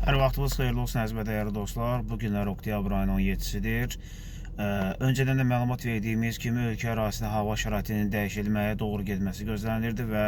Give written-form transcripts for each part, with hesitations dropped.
Hər vaxtınız xeyirli olsun əziz və dəyərli dostlar. Bu günlər oktyabr ayının 17-sidir. Öncədən də məlumat verdiyimiz kimi ölkə ərazisində hava şəraitinin dəyişilməyə doğru getməsi gözlənilirdi və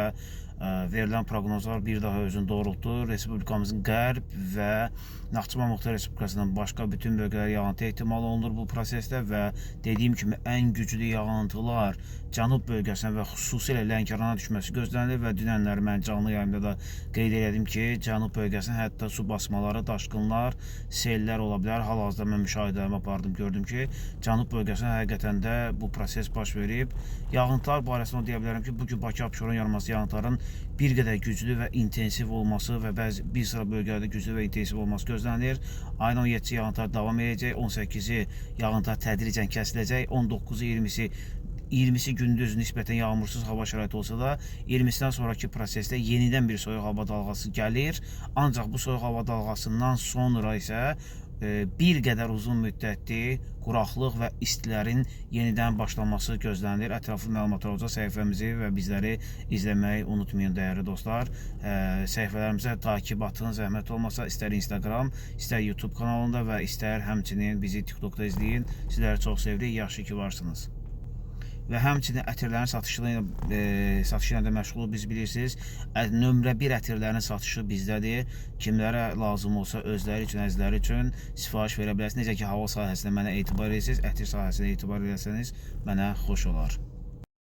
verilən proqnozlar bir daha özünü doğrultdu. Respublikamızın qərb və Naxçıvan Muxtar Respublikasının başqa bütün bölgələrə yağıntı ehtimalı olunur bu prosesdə və dediyim kimi ən güclü yağıntılar cənub bölgəsinə və xüsusilə Lənkərana düşməsi gözlənilir və dünənləri mən canlı yayımda da qeyd edim ki, cənub bölgəsinə hətta su basmaları, daşqınlar, sellər ola bilər. Hal-hazırda mən müşahidələrimi apardım, gördüm ki, cənub bölgəsinə həqiqətən də bu proses baş verib. Yağıntılar barəsində deyə bilərəm ki, bugün Bakı-Abşeron yarımadası yağıntıların bir qədər güclü və intensiv olması və bir sıra bölgələrdə güclü və intensiv olması gözlənilir. Ayın 17-ci yağıntılar davam edəcək, 18-ci yağıntılar tədricən kəsiləcək, 19-u 20-si gündüz nisbətən yağmursuz hava şəraiti olsa da 20-sindən sonraki prosesdə yenidən bir soyuq hava dalğası gəlir. Ancaq bu soyuq hava dalğasından sonra isə bir qədər uzun müddətli quraqlıq və istilərin yenidən başlaması gözlənilir. Ətraflı məlumatlar olacaq. Səhifəmizi və bizləri izləməyi unutmayın dəyərli dostlar. Səhifələrimizə takib atın, zəhmət olmasa istər Instagram, istər YouTube kanalında və istər həmçinin bizi TikTokda izləyin. Sizləri çox sevdik, yaxşı ki varsınız. Və həmçinin ətirlərin satışı ilə də məşğul biz bilirsiniz. Nömrə 1 ətirlərin satışı bizdədir. Kimlərə lazım olsa özləri üçün, əzləri üçün sifariş verə bilərsiniz. Necə ki, hava sahəsində mənə etibar edirsiniz, ətir sahəsində etibar ederseniz mənə xoş olar.